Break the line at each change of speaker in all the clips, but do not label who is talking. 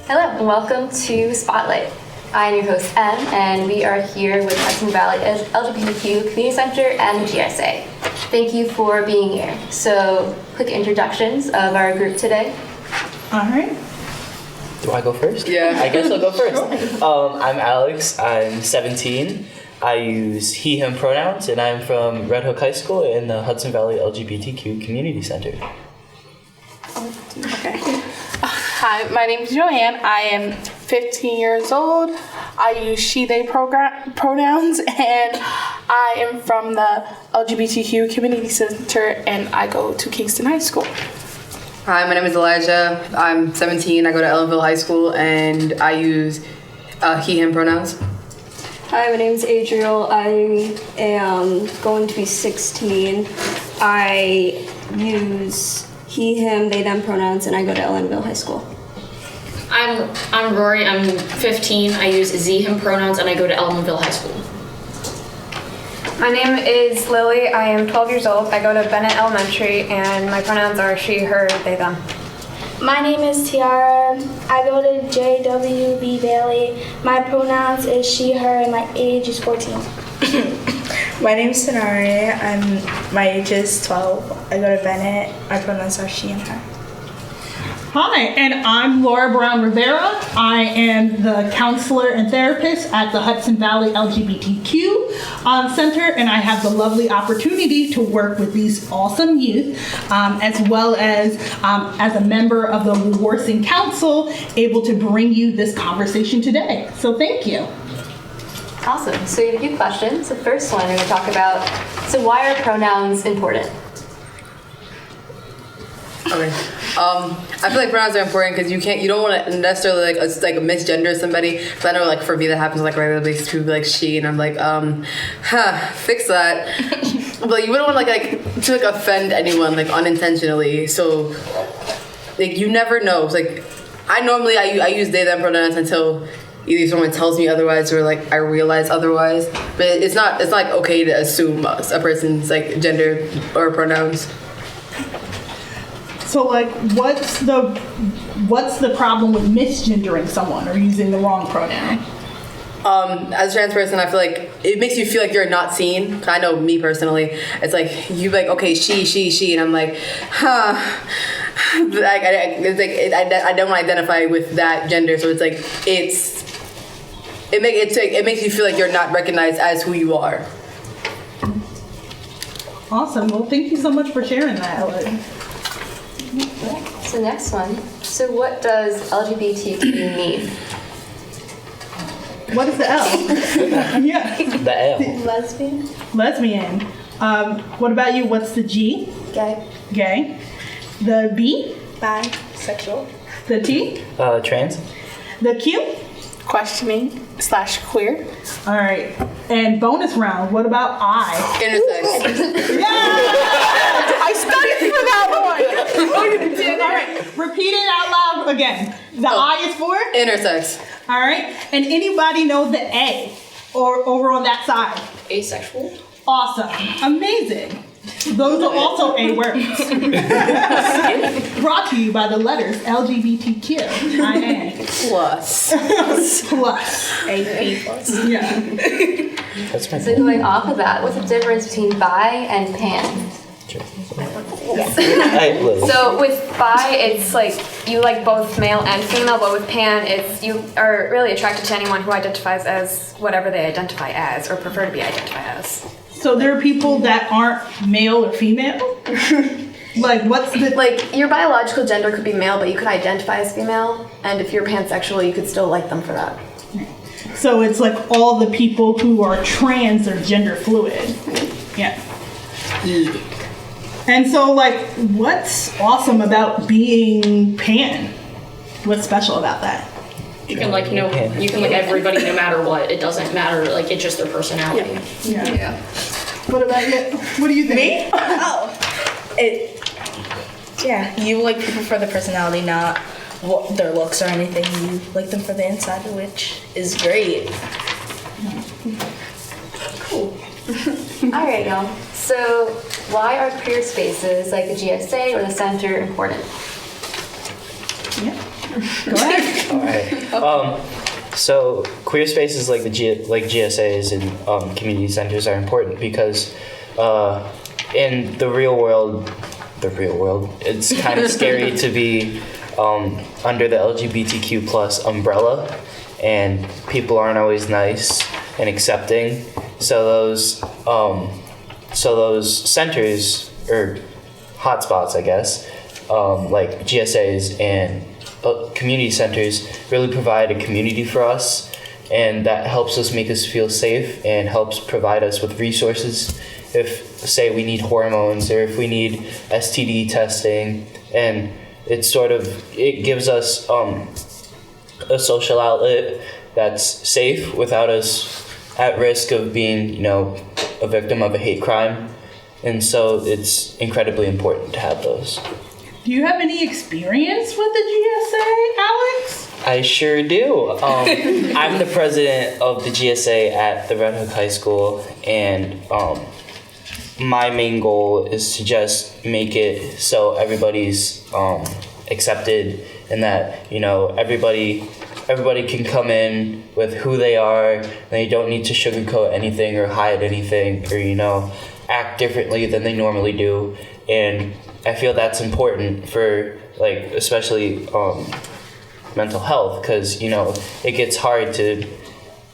Hello and welcome to Spotlight. I am your host Em, and we are here with Hudson Valley LGBTQ Community Center and the GSA. Thank you for being here. So, quick introductions of our group today.
All right.
Do I go first?
Yeah.
I guess I'll go first. I'm Alex. I'm 17. I use he, him pronouns, and I'm from Red Hook High School in the Hudson Valley LGBTQ Community Center.
Okay.
Hi, my name is Joanne. I am 15 years old. I use she, they pronouns, and I am from the LGBTQ Community Center, and I go to Kingston High School.
Hi, my name is Elijah. I'm 17. I go to Ellenville High School, and I use he, him pronouns.
Hi, my name is Adriel. I am going to be 16. I use he, him, they, them pronouns, and I go to Ellenville High School.
I'm Rory. I'm 15. I use Z, him pronouns, and I go to Ellenville High School.
My name is Lily. I am 12 years old. I go to Bennett Elementary, and my pronouns are she, her, they, them.
My name is Tiara. I go to JWB Bailey. My pronouns is she, her, and my age is 14.
My name is Sonari. My age is 12. I go to Bennett. My pronouns are she and her.
Hi, and I'm Laura Brown Rivera. I am the counselor and therapist at the Hudson Valley LGBTQ Center, and I have the lovely opportunity to work with these awesome youth, as well as a member of the Wawarsing Council, able to bring you this conversation today. So thank you.
Awesome. So we have a few questions. The first one we're going to talk about, so why are pronouns important?
Okay. I feel like pronouns are important because you don't want to necessarily misgender somebody. Because I know like for me that happens like regularly. People be like she, and I'm like, fix that. But you wouldn't want to offend anyone like unintentionally. So like you never know. It's like I use they them pronouns until either someone tells me otherwise or like I realize otherwise. But it's not like okay to assume a person's like gender or pronouns.
So, like, what's the problem with misgendering someone or using the wrong pronoun?
As a trans person, I feel like it makes you feel like you're not seen. I know me personally, it's like you like okay, she, and I'm like, like I don't want to identify with that gender, so it's like it makes you feel like you're not recognized as who you are.
Awesome. Well, thank you so much for sharing that, Ellen.
So next one. So what does LGBTQ mean?
What is the L? Yeah.
The L.
Lesbian.
Lesbian. What about you? What's the G?
Gay.
Gay. The B?
Bisexual.
The T?
Trans.
The Q?
Questioning/queer.
All right. And bonus round. What about I?
Intersex.
Yeah!
I studied for that one.
All right. Repeat it out loud again. The I is for?
Intersex.
All right. And anybody know the A or over on that side?
Asexual.
Awesome. Amazing. Those are also A words. Brought to you by the letters LGBTQ.
Plus.
Plus.
AP plus.
Yeah.
That's my
So going off of that, what's the difference between bi and pan?
Hey, Lily.
So with bi, it's like you like both male and female, but with pan, it's you are really attracted to anyone who identifies as whatever they identify as or prefer to be identified as.
So there are people that aren't male or female? Like, what's the...
Like, your biological gender could be male, but you could identify as female, and if you're pansexual, you could still like them for that.
So it's like all the people who are trans are gender fluid. Yeah. And so, like, what's awesome about being pan? What's special about that?
You can like everybody no matter what. It doesn't matter. Like it's just their personality.
Yeah. What about you? What do you think?
Me? You like people for the personality, not what their looks or anything. You like them for the inside, which is great.
Cool. All right, y'all. So why are queer spaces like the GSA or the center important?
Yeah. Go ahead.
All right. So queer spaces like like GSAs and community centers are important because in the real world, it's kind of scary to be under the LGBTQ plus umbrella, and people aren't always nice and accepting. So those centers or hotspots, I guess, like GSAs and community centers really provide a community for us, and that helps us make us feel safe and helps provide us with resources if, say, we need hormones or if we need STD testing, and it gives us a social outlet that's safe without us at risk of being, a victim of a hate crime. And so it's incredibly important to have those.
Do you have any experience with the GSA, Alex?
I sure do. I'm the president of the GSA at the Red Hook High School, and my main goal is to just make it so everybody's accepted, and that everybody can come in with who they are, and they don't need to sugarcoat anything or hide anything or act differently than they normally do. And I feel that's important for especially mental health, because it gets hard to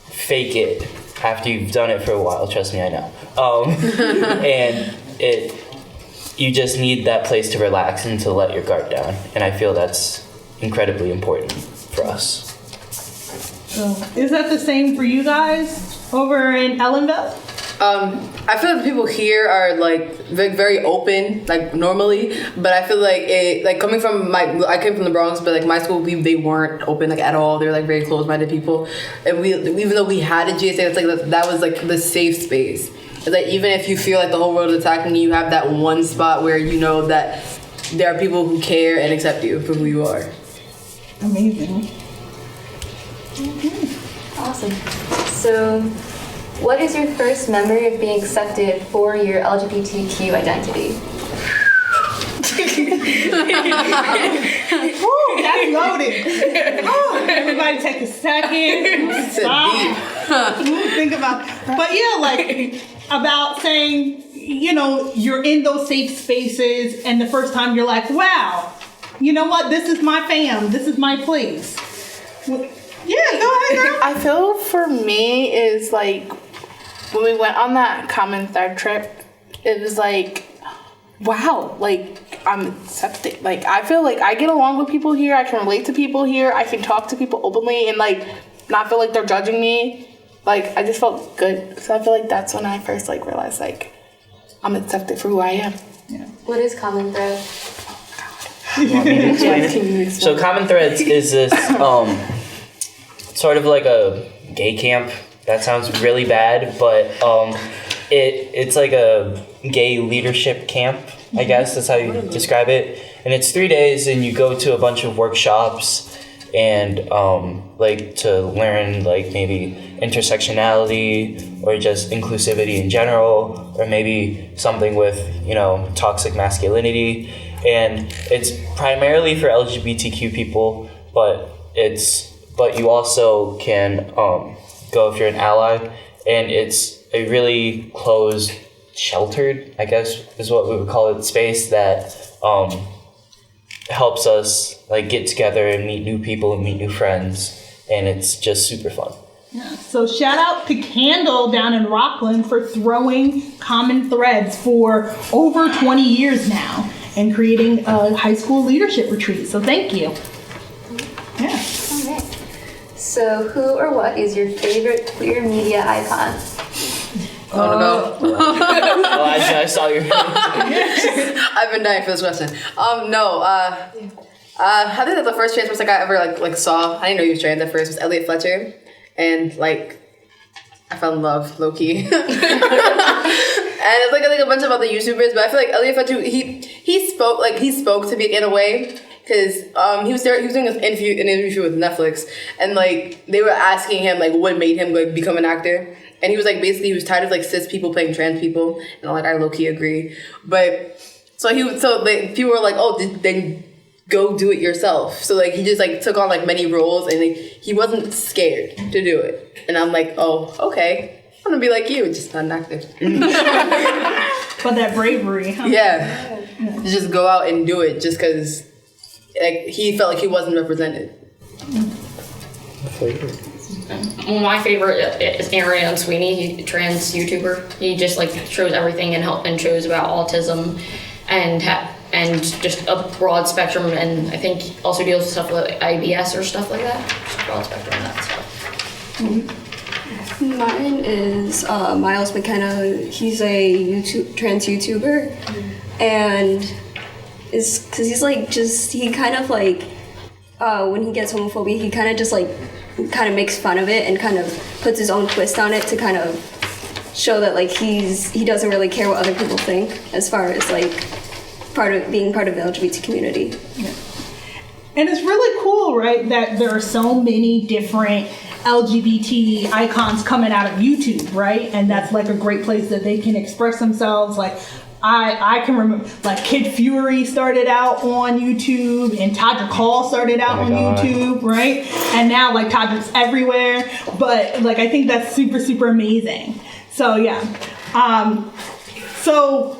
fake it after you've done it for a while. Trust me, I know. And you just need that place to relax and to let your guard down, and I feel that's incredibly important for us.
So, is that the same for you guys over in Ellenville?
I feel like the people here are very open, normally, but I feel like coming from I came from the Bronx, but my school, they weren't open at all. They were very closed-minded people, and even though we had a GSA, that was the safe space. It's even if you feel the whole world is attacking you, you have that one spot where you know that there are people who care and accept you for who you are.
Amazing.
Awesome. So, what is your first memory of being accepted for your LGBTQ identity?
Ooh, that's loaded. Oh, everybody take a second. Stop. Think about. But yeah, about saying, you're in those safe spaces, and the first time you're like, wow, you know what? This is my fam. This is my place. Yeah, go ahead, girl.
I feel for me is when we went on that common thread trip, it was wow, I'm accepted. I feel I get along with people here. I can relate to people here. I can talk to people openly and not feel they're judging me. I just felt good. So I feel that's when I first realized I'm accepted for who I am.
Yeah.
What is Common Thread?
You want me to explain it? So Common Threads is this sort of a gay camp. That sounds really bad, but it's a gay leadership camp, I guess that's how you describe it. And it's 3 days, and you go to a bunch of workshops and to learn maybe intersectionality or just inclusivity in general, or maybe something with toxic masculinity. And it's primarily for LGBTQ people, but you also can go if you're an ally, and it's a really closed, sheltered, I guess is what we would call it, space that helps us get together and meet new people and meet new friends, and it's just super fun.
Yeah. So shout out to Candle down in Rockland for throwing Common Threads for over 20 years now and creating a high school leadership retreat. So thank you. Yeah.
All right. So, who or what is your favorite queer media icon?
Oh, I saw your
I've been dying for this question. I think that the first trans person I ever saw, I didn't know he was trans at first, was Elliot Fletcher, and I fell in love low key. And it's I think a bunch of other YouTubers, but I feel Elliot Fletcher, he spoke to me in a way, because he was doing an interview with Netflix, and they were asking him what made him become an actor, and he was basically he was tired of cis people playing trans people, and I low key agree, but people were oh, go do it yourself. So like he just like took on like many roles, and like he wasn't scared to do it. And I'm like, oh, okay, I'm gonna be like you, just not an actor.
But that bravery, huh?
Yeah, just go out and do it just because like he felt like he wasn't represented.
My favorite is Aaron Sweeney. He's a trans YouTuber. He just like shows everything and shows about autism and just a broad spectrum, and I think also deals with stuff like IBS or stuff like that. Just broad spectrum of that stuff.
Mine is Miles McKenna. He's a trans YouTuber, and is because he's like he kind of like when he gets homophobia, he kind of just like kind of makes fun of it and kind of puts his own twist on it to kind of show that like he doesn't really care what other people think as far as like being part of the LGBT community.
Yeah. And it's really cool, right, that there are so many different LGBT icons coming out of YouTube, right? And that's like a great place that they can express themselves. Like I can remember like Kid Fury started out on YouTube, and Todrick Hall started out on YouTube, right? And now like Todrick's everywhere. But like I think that's super, super amazing. So yeah. So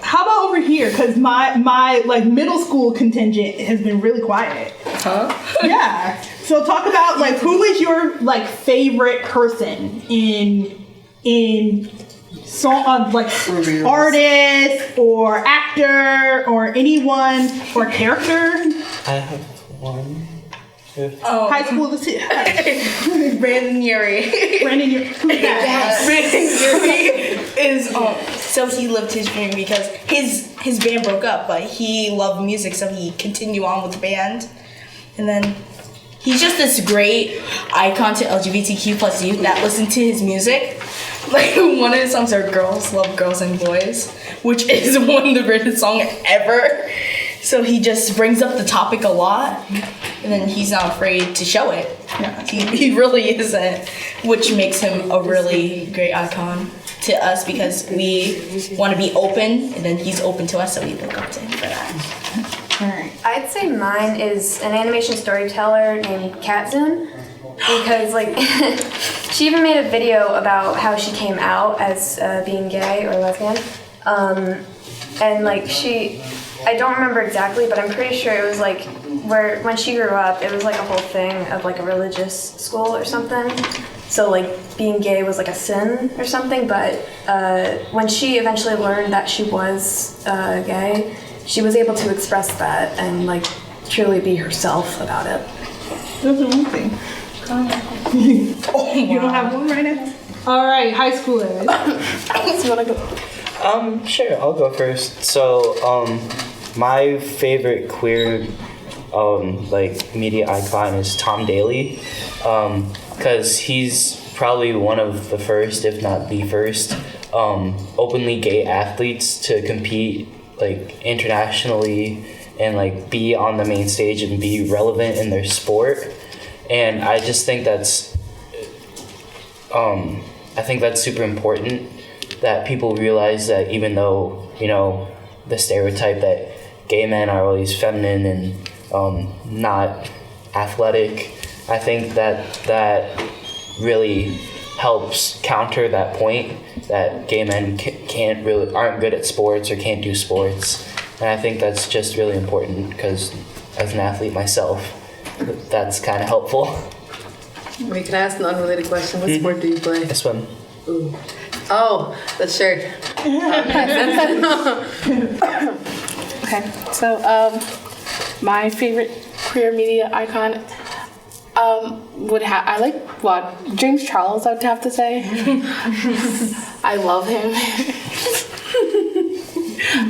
how about over here? Because my like middle school contingent has been really quiet.
Huh?
Yeah. So talk about like who is your like favorite person in song like artist or actor or anyone or character?
I have one.
High school is here.
Brandon Urie.
Brandon Urie. Who's that?
Brandon Urie is so he lived his dream because his band broke up, but he loved music, so he continued on with the band, and then he's just this great icon to LGBTQ plus youth that listen to his music. Like one of his songs are "Girls Love Girls and Boys," which is one of the greatest songs ever. So he just brings up the topic a lot, and then he's not afraid to show it. Yeah, he really isn't, which makes him a really great icon to us because we want to be open, and then he's open to us, so we look up to him for that.
Alright.
I'd say mine is an animation storyteller named Katzun, because like she even made a video about how she came out as being gay or lesbian, and like I don't remember exactly, but I'm pretty sure it was like when she grew up, it was like a whole thing of like a religious school or something. So like being gay was like a sin or something, but when she eventually learned that she was gay, she was able to express that and like truly be herself about it.
That's one thing. You don't have one right now? All right, high schoolers.
You wanna go?
Sure, I'll go first. So, my favorite queer, like media icon is Tom Daley, because he's probably one of the first, if not the first, openly gay athletes to compete like internationally and like be on the main stage and be relevant in their sport. And I just think that's super important that people realize that even though, you know, the stereotype that gay men are always feminine and not athletic, I think that really helps counter that point that gay men aren't good at sports or can't do sports. And I think that's just really important because as an athlete myself, that's kind of helpful.
Wait, can I ask an unrelated question? What sport do you play?
I swim.
Ooh. Oh, that's sure.
Okay, so my favorite queer media icon I like what James Charles, I'd have to say. I love him.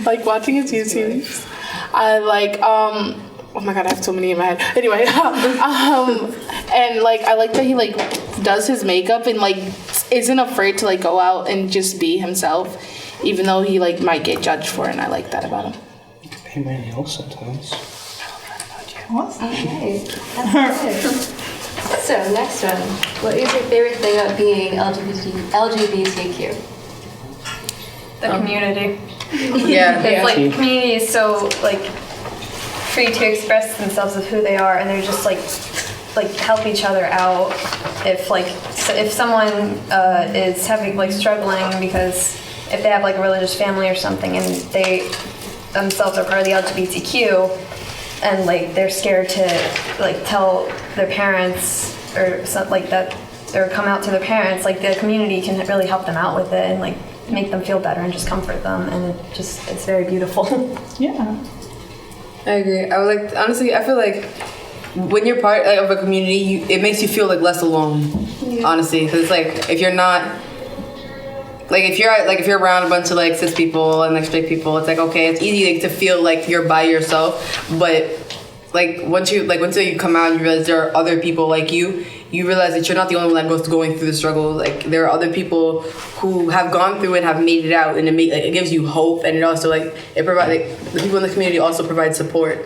Like watching his YouTubes. I like oh my god, I have so many in my head. Anyway, and like I like that he like does his makeup and like isn't afraid to like go out and just be himself, even though he like might get judged for it, and I like that about him.
You can paint my nails sometimes.
Awesome.
Okay, that's good. So next one, what is your favorite thing about being LGBTQ?
The community.
Yeah.
It's like community is so like free to express themselves of who they are, and they're just like help each other out. If someone is having like struggling because if they have like a religious family or something and they themselves are part of the LGBTQ and like they're scared to like tell their parents or something like that, or come out to their parents, like the community can really help them out with it and like make them feel better and just comfort them, and it's very beautiful.
Yeah.
I agree. I would like, honestly, I feel like when you're part of a community, it makes you feel like less alone. Yeah. Honestly, because like if you're not, like if you're around a bunch of like cis people and like straight people, it's like okay, it's easy to feel like you're by yourself. But like once you come out and you realize there are other people like you realize that you're not the only one that going through the struggle. Like there are other people who have gone through it, have made it out, and it gives you hope, and it also it provides the people in the community also provide support.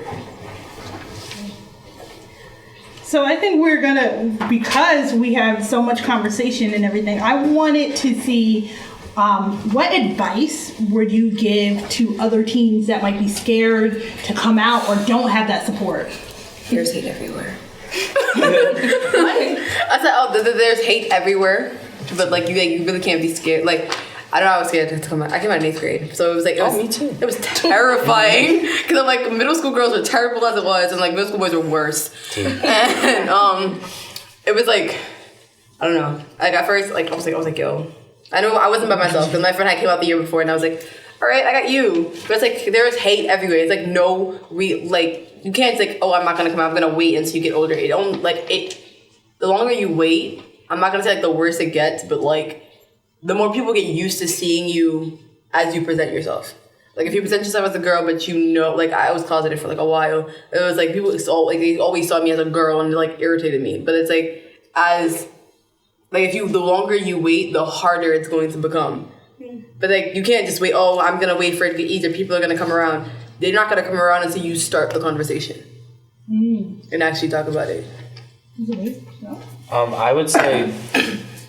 So I think we're gonna, because we have so much conversation and everything, I wanted to see what advice would you give to other teens that might be scared to come out or don't have that support?
There's hate everywhere. I said, there's hate everywhere, but like you really can't be scared. Like I don't know, I was scared to come out. I came out in 8th grade, so it was like
me too.
It was terrifying because I'm like middle school girls were terrible as it was, and like middle school boys were worse. And it was like I don't know. Like at first, like I was like yo, I know I wasn't by myself because my friend had came out the year before, and I was like, all right, I got you. But it's like there's hate everywhere. It's like you can't like, oh, I'm not gonna come out. I'm gonna wait until you get older. It don't like it. The longer you wait, I'm not gonna say like the worse it gets, but like the more people get used to seeing you as you present yourself. Like if you present yourself as a girl, but like I was closeted for like a while. It was like people they always saw me as a girl and it like irritated me. But it's like the longer you wait, the harder it's going to become. But like you can't just wait. Oh, I'm gonna wait for it to get easier. People are gonna come around. They're not gonna come around until you start the conversation and actually talk about it.
I would say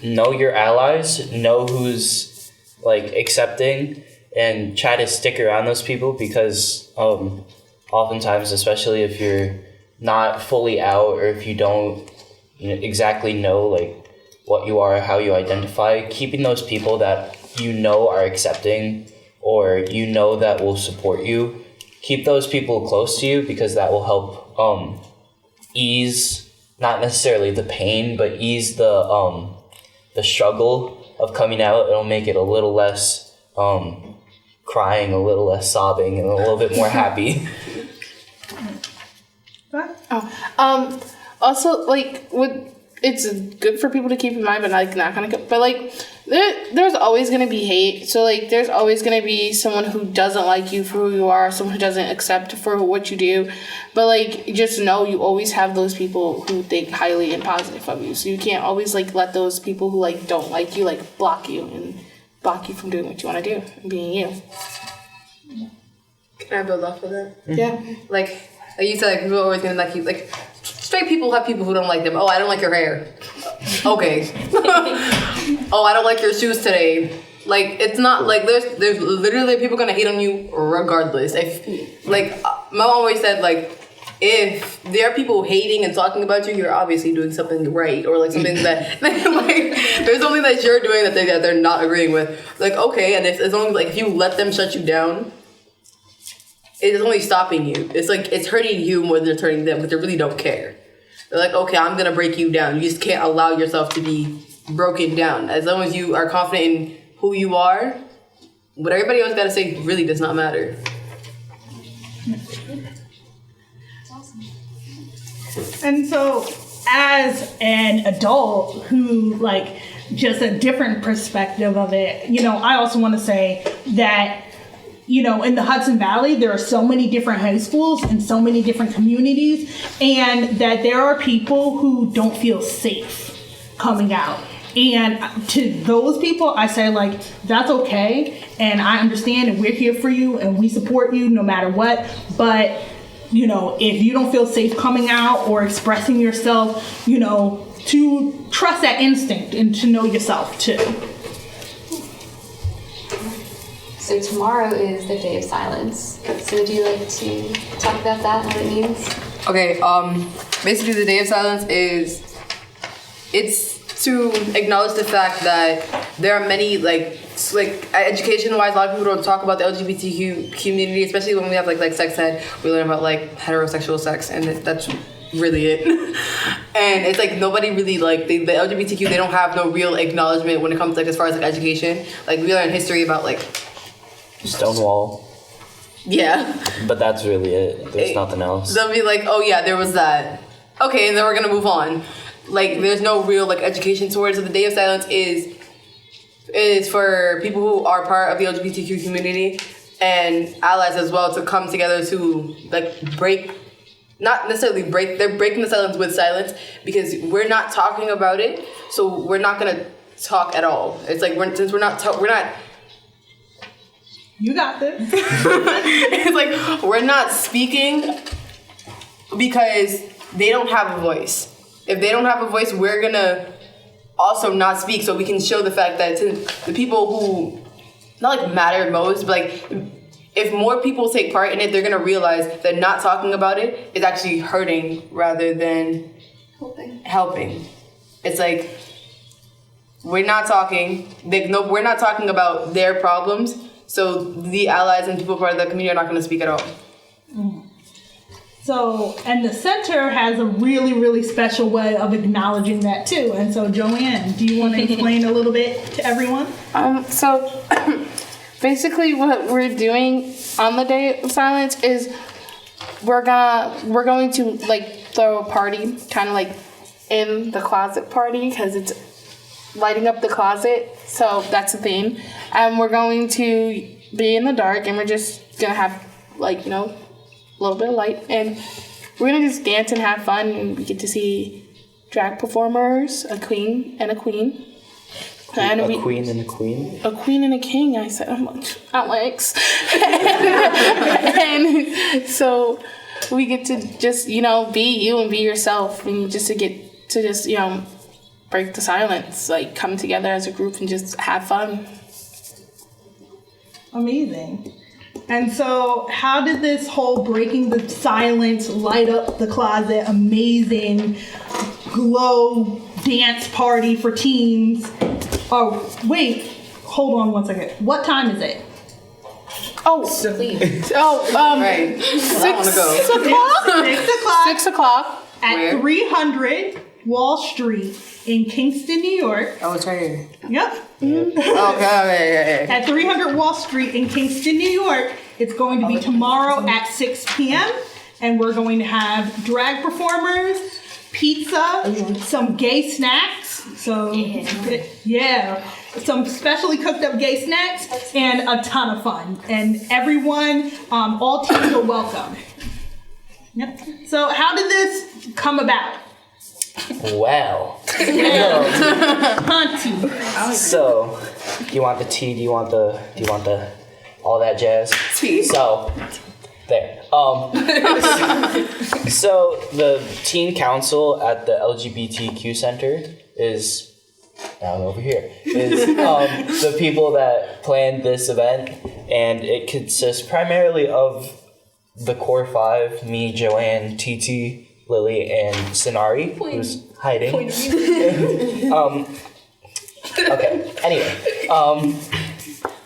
know your allies, know who's like accepting, and try to stick around those people because oftentimes, especially if you're not fully out or if you don't exactly know like what you are, how you identify, keeping those people that are accepting or that will support you, keep those people close to you because that will help ease not necessarily the pain but ease the struggle of coming out. It'll make it a little less crying, a little less sobbing, and a little bit more happy.
Also, like, it's good for people to keep in mind, but like not gonna. But like, there's always gonna be hate. So like, there's always gonna be someone who doesn't like you for who you are, someone who doesn't accept for what you do. But like, just know you always have those people who think highly and positive of you. So you can't always like let those people who like don't like you like block you from doing what you want to do and being you.
Can I build off of that?
Yeah.
Like you said, like people are always gonna like you. Like straight people have people who don't like them. Oh, I don't like your hair. Okay. Oh, I don't like your shoes today. Like it's not like there's literally people gonna hate on you regardless. If like my mom always said like if there are people hating and talking about you, you're obviously doing something right or like something that like there's something that you're doing that they're not agreeing with. Like okay, and as long as like if you let them shut you down, it's only stopping you. It's like it's hurting you more than it's hurting them because they really don't care. They're like okay, I'm gonna break you down. You just can't allow yourself to be broken down. As long as you are confident in who you are, what everybody else got to say really does not matter.
And so, as an adult who, like, just a different perspective of it, I also want to say that, in the Hudson Valley, there are so many different high schools and so many different communities, and that there are people who don't feel safe coming out. And to those people, I say, like, that's okay, and I understand, and we're here for you, and we support you no matter what, but if you don't feel safe coming out or expressing yourself, to trust that instinct and to know yourself too.
So tomorrow is the Day of Silence. So would you like to talk about that and what it means?
Okay, basically the Day of Silence it's to acknowledge the fact that there are many, like education-wise, a lot of people don't talk about the LGBTQ community, especially when we have like sex ed, we learn about like heterosexual sex, and that's really it. And it's like nobody really the LGBTQ, they don't have no real acknowledgement when it comes as far as education. Like we learn history about
Stonewall.
Yeah.
But that's really it. There's nothing else.
They'll be like, oh yeah, there was that. Okay, and then we're gonna move on. Like there's no real education towards it. So the Day of Silence is for people who are part of the LGBTQ community and allies as well to come together to they're breaking the silence with silence, because we're not talking about it, so we're not gonna talk at all. It's like since we're not.
You got this.
It's like we're not speaking because they don't have a voice. If they don't have a voice, we're gonna also not speak, so we can show the fact that to the people who not matter most, but if more people take part in it, they're gonna realize that not talking about it is actually hurting rather than helping. It's like we're not talking. We're not talking about their problems. So the allies and people part of the community are not going to speak at all.
So, and the center has a really, really special way of acknowledging that too. And so, Joanne, do you want to explain a little bit to everyone?
So basically what we're doing on the Day of Silence is we're going to throw a party, kind of in the closet party, because it's lighting up the closet. So that's the theme. And we're going to be in the dark, and we're just going to have a little bit of light, and we're gonna just dance and have fun, and we get to see drag performers, a queen and a queen.
Queen and a queen?
A queen and a king, I said. Alex. And so we get to just, be you and be yourself, and just to get to just, break the silence, come together as a group and just have fun.
Amazing. And so, how did this whole breaking the silence, light up the closet, amazing glow dance party for teens? Oh, wait, hold on one second. What time is it?
Oh,
please.
Right.
6
o'clock.
6 o'clock
At
Where?
300 Wall Street in Kingston, New York.
Oh, it's right here.
Yep.
Okay.
At 300 Wall Street in Kingston, New York. It's going to be tomorrow at 6 p.m. And we're going to have drag performers, pizza, some gay snacks. So, yeah. Some specially cooked up gay snacks and a ton of fun. And everyone, all teams are welcome. Yep. So how did this come about?
Well.
Hunty.
So, do you want the tea? Do you want the all that jazz?
Tea.
So, there. So the teen council at the LGBTQ center is down over here. Is the people that planned this event, and it consists primarily of the core five: me, Joanne, TT, Lily, and Sinari, who's hiding. Okay. Anyway,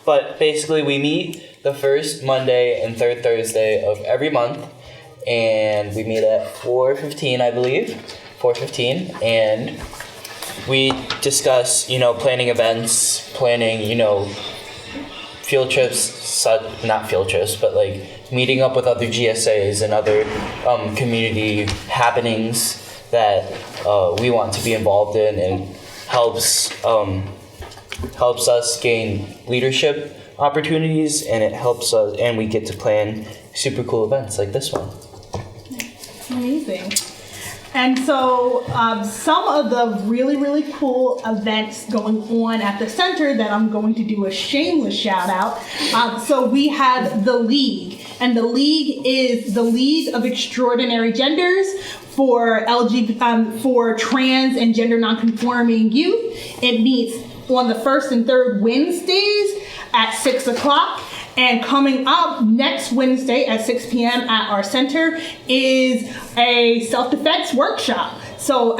but basically we meet the first Monday and third Thursday of every month, and we meet at 4:15, I believe, 4:15, and we discuss, planning events, planning, field trips, not field trips, but meeting up with other GSAs and other community happenings that we want to be involved in, and helps us gain leadership opportunities, and it helps us, and we get to plan super cool events like this one.
Amazing. And so some of the really, really cool events going on at the center that I'm going to do a shameless shout out. So we have the League, and the League is the League of Extraordinary Genders for for trans and gender nonconforming youth. It meets on the first and third Wednesdays at 6 o'clock. And coming up next Wednesday at 6 p.m. at our center is a self-defense workshop. So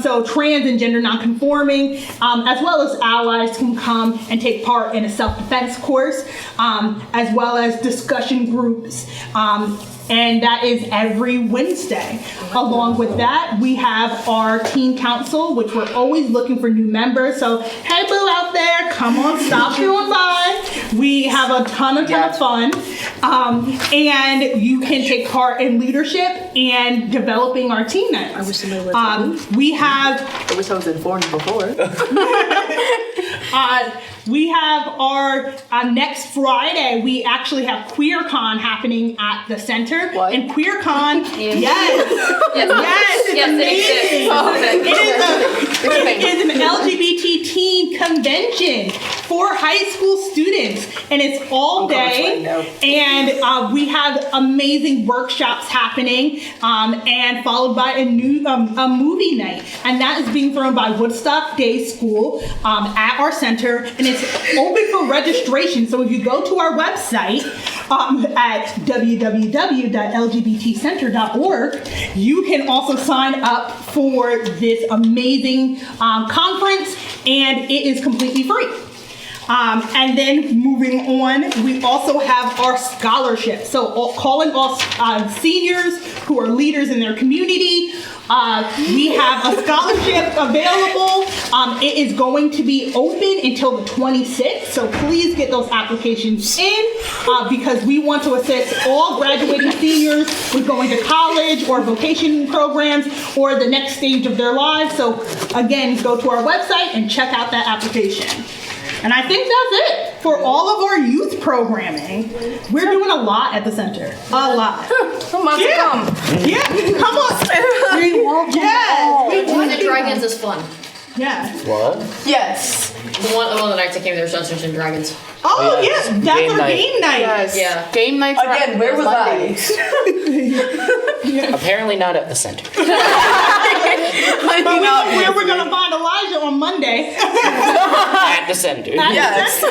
so trans and gender nonconforming, as well as allies can come and take part in a self-defense course, as well as discussion groups. And that is every Wednesday. Along with that, we have our teen council, which we're always looking for new members. So, hey, boo out there, come on, stop doing by. We have a ton of fun. And you can take part in leadership and developing our teen nights. I wish somebody was I
wish I was informed before.
We have our next Friday. We actually have QueerCon happening at the center.
What?
And QueerCon, yes, it is an LGBT teen convention for high school students, and it's all day. And we have amazing workshops happening, and followed by a movie night, and that is being thrown by Woodstock Day School at our center, and it's open for registration. So if you go to our website at www.lgbtcenter.org, you can also sign up for this amazing conference, and it is completely free. And then moving on, we also have our scholarship. So calling all seniors who are leaders in their community. We have a scholarship available. It is going to be open until the 26th. So please get those applications in because we want to assist all graduating seniors with going to college or vocation programs or the next stage of their lives. So again, go to our website and check out that application. And I think that's it for all of our youth programming. We're doing a lot at the center. A lot.
Come on,
come. Yeah, come on.
The Dragons is fun.
Yeah.
What?
Yes.
The one of the nights I came there was Dungeons and Dragons.
Oh, yes. That's
Game
our
night.
game night.
Yes.
Yeah.
Game nights
Again, where was I?
Apparently not at the center.
But we know where we're going to find Elijah on Monday.
At the center.
Yes.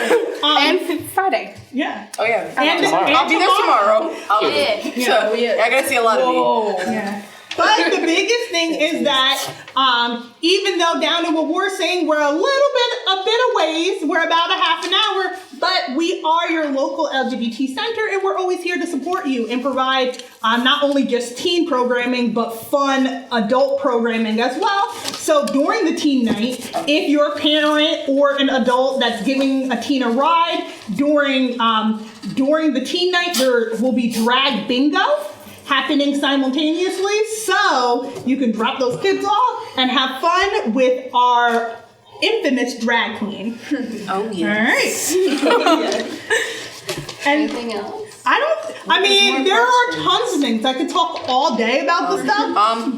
and Friday.
Yeah.
Oh yeah.
And
I'll be there tomorrow. I gotta see a lot of you.
Yeah. But the biggest thing is that even though down in Wawarsing, we're a bit of ways, we're about a half an hour, but we are your local LGBT center, and we're always here to support you and provide not only just teen programming, but fun adult programming as well. So during the teen night, if you're a parent or an adult that's giving a teen a ride, during the teen night, there will be drag bingo happening simultaneously, so you can drop those kids off and have fun with our infamous drag queen.
Oh yeah.
All right. And
Anything else?
there are tons of things. I could talk all day about the stuff,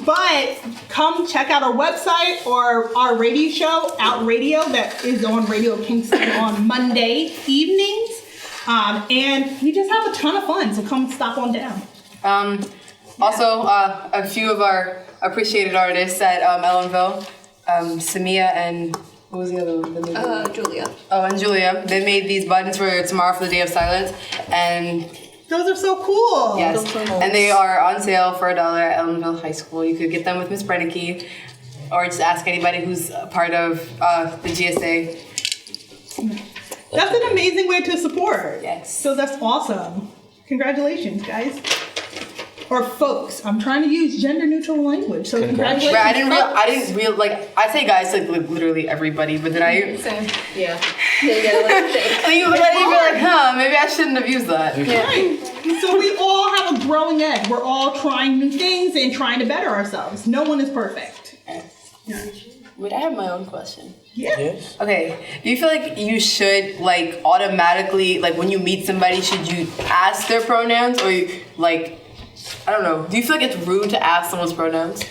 but come check out our website or our radio show, Out Radio, that is on Radio Kingston on Monday evenings, and we just have a ton of fun, so come stop on down.
Also, a few of our appreciated artists at Ellenville, Samia and what was the other one?
Julia.
Oh, and Julia. They made these buttons for tomorrow for the Day of Silence, and
Those are so cool.
yes, and they are on sale for $1 at Ellenville High School. You could get them with Miss Brennicky, or just ask anybody who's a part of the GSA.
That's an amazing way to support.
Yes.
So that's awesome. Congratulations, guys. Or folks. I'm trying to use gender neutral language. So congratulations.
Right, I didn't real like I say guys to like literally everybody, but then I
Same.
Yeah.
you'd be like, maybe I shouldn't have used that.
Right. So we all have a growing edge. We're all trying new things and trying to better ourselves. No one is perfect.
Wait, I have my own question.
Yeah.
Yes.
Okay, do you feel like you should like automatically like when you meet somebody, should you ask their pronouns or like I don't know? Do you feel like it's rude to ask someone's pronouns?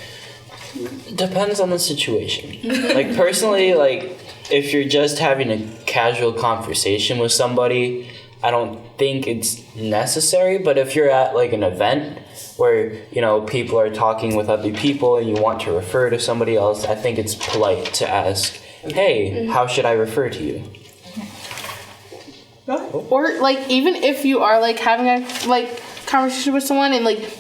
Depends on the situation. Like personally, like if you're just having a casual conversation with somebody, I don't think it's necessary. But if you're at like an event where, people are talking with other people and you want to refer to somebody else, I think it's polite to ask, hey, how should I refer to you?
Go ahead.
Or like even if you are like having a like conversation with someone and like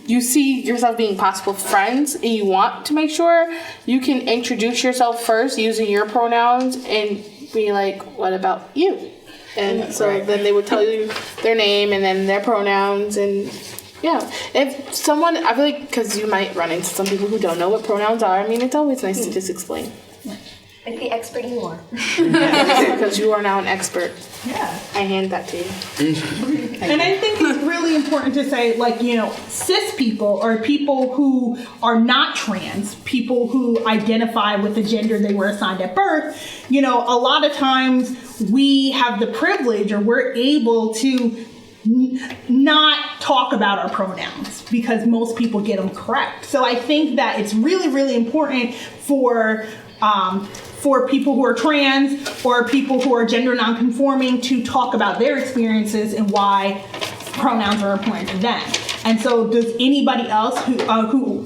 you see yourself being possible friends and you want to make sure, you can introduce yourself first using your pronouns and be like, what about you? And so then they would tell you their name and then their pronouns. And yeah, if someone, I feel like, because you might run into some people who don't know what pronouns are, I mean, it's always nice to just explain.
Like the expert you are.
Because you are now an expert.
Yeah.
I hand that to you.
And I think it's really important to say, like, you know, cis people or people who are not trans, people who identify with the gender they were assigned at birth, you know, a lot of times we have the privilege or we're able to not talk about our pronouns because most people get them correct. So I think that it's really, really important for people who are trans or people who are gender nonconforming to talk about their experiences and why pronouns are important to them. And so does anybody else who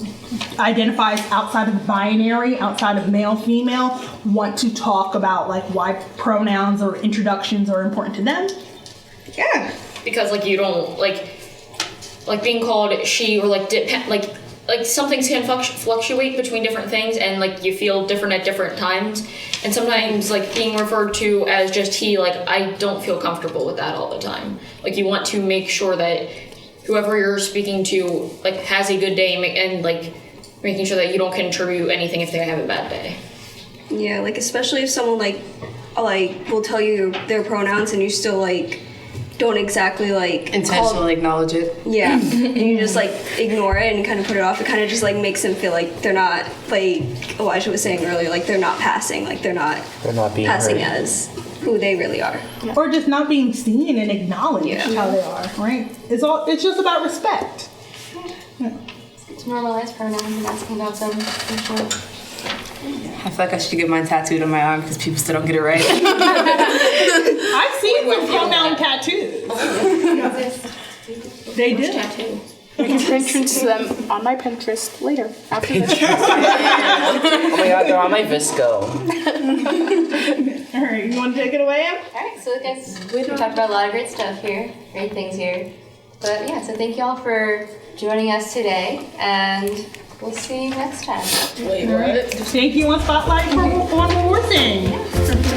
identifies outside of the binary, outside of male, female, want to talk about like why pronouns or introductions are important to them?
Yeah.
Because like you don't like being called she or like some things can fluctuate between different things and like you feel different at different times, and sometimes like being referred to as just he, like I don't feel comfortable with that all the time. Like you want to make sure that whoever you're speaking to like has a good day and like making sure that you don't contribute anything if they have a bad day.
Yeah, like especially if someone like will tell you their pronouns and you still like don't exactly like
Intentionally acknowledge it.
Yeah, and you just like ignore it and kind of put it off. It kind of just like makes them feel like they're not, like Elijah was saying earlier, like they're not passing, like they're not
being
passing
heard.
as who they really are.
Or just not being seen and acknowledged
Yeah.
how they are, right? It's just about respect. Yeah.
To normalize pronouns and asking about them. For sure.
I feel like I should get mine tattooed on my arm because people still don't get it right.
I've seen some pronoun tattoos. They do.
Tattoo.
I can Pinterest them on my Pinterest later after this.
Oh my god, they're on my Visco.
All right, you want to take it away, Em?
Alright, so I guess we talked about a lot of great stuff here, great things here. But yeah, so thank you all for joining us today, and we'll see you next time.
Thank you on Spotlight on Wawarsing.